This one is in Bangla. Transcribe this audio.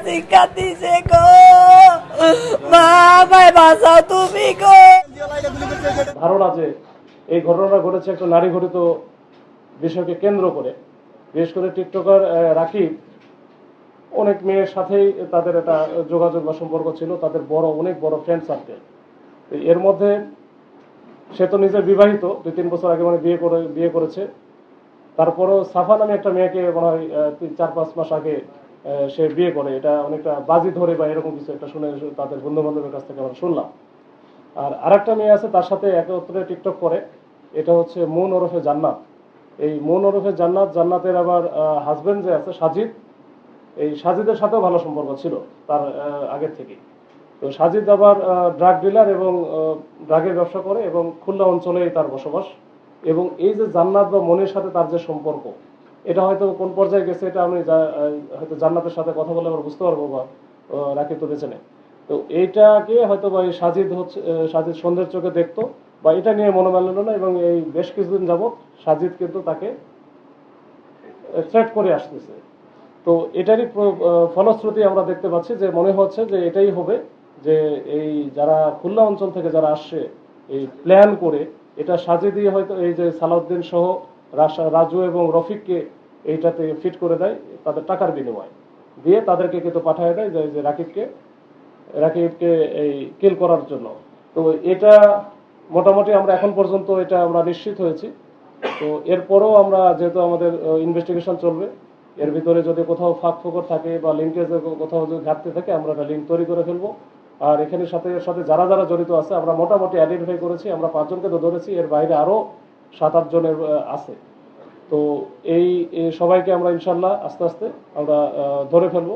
শিক্ষা দিছে গো, মা আমায় বাঁচাও তুমি গো। ধারণা যে এই ঘটনাটা ঘটেছে একটা নারী ঘটিত বিষয়কে কেন্দ্র করে, বিশেষ করে টিকটকার রাকিব অনেক মেয়ের সাথেই তাদের একটা যোগাযোগ বা সম্পর্ক ছিল, তাদের অনেক বড় ফ্রেন্ড সার্কেল। এর মধ্যে সে তো নিজে বিবাহিত, 2-3 বছর আগে মানে বিয়ে করেছে। তারপরও সাফা নামে একটা মেয়েকে মনে হয় 3-4-5 মাস আগে সে বিয়ে করে। এটা অনেকটা বাজি ধরে বা এরকম কিছু একটা শুনে তাদের বন্ধু বান্ধবের কাছ থেকে আমরা শুনলাম। আর আরেকটা মেয়ে আছে তার সাথে একত্রে টিকটক করে, এটা হচ্ছে মুন ওরফে জান্নাত। এই মুন ওরফে জান্নাতের আবার হাজবেন্ড যে আছে সাজিদ, এই সাজিদের সাথেও ভালো সম্পর্ক ছিল তার আগের থেকেই। তো সাজিদ আবার ড্রাগ ডিলার এবং ড্রাগের ব্যবসা করে এবং খুলনা অঞ্চলেই তার বসবাস। এবং এই যে জান্নাত বা মনের সাথে তার যে সম্পর্ক, এটা হয়তো কোন পর্যায়ে গেছে এটা আমি হয়তো জান্নাতের সাথে কথা বলে আমরা বুঝতে পারবো বা রাকিব তো বেঁচে নেই। তো এইটাকে হয়তো বা এই সাজিদ সন্ধ্যের চোখে দেখতো বা এটা নিয়ে মনোমালিন্য না, এবং এই বেশ কিছুদিন যাবৎ সাজিদ কিন্তু তাকে থ্রেট করে আসতেছে। তো এটারই ফলশ্রুতি আমরা দেখতে পাচ্ছি যে মনে হচ্ছে যে এটাই হবে, যে এই যারা খুলনা অঞ্চল থেকে যারা আসছে এই প্ল্যান করে এটা সাজিয়ে দিয়ে হয়তো এই যে সালাউদ্দিন সহ রাজু এবং রফিককে এইটাতে ফিট করে দেয় তাদের টাকার বিনিময়ে, দিয়ে তাদেরকে কিন্তু পাঠিয়ে দেয় যে রাকিবকে এই কিল করার জন্য। তো এটা মোটামুটি আমরা এখন পর্যন্ত এটা আমরা নিশ্চিত হয়েছি। তো এরপরও আমরা যেহেতু আমাদের ইনভেস্টিগেশন চলবে, এর ভিতরে যদি কোথাও ফাঁক ফোকর থাকে বা লিঙ্কেজ কোথাও যদি ঘাটতি থাকে আমরা একটা লিঙ্ক তৈরি করে ফেলবো। আর এখানে সাথে সাথে যারা যারা জড়িত আছে আমরা মোটামুটি আইডেন্টিফাই করেছি, আমরা 5 জনকে তো ধরেছি, এর বাইরে আরো 7-8 জনের আছে। তো এই সবাইকে আমরা ইনশাল্লাহ আস্তে আস্তে আমরা ধরে ফেলবো।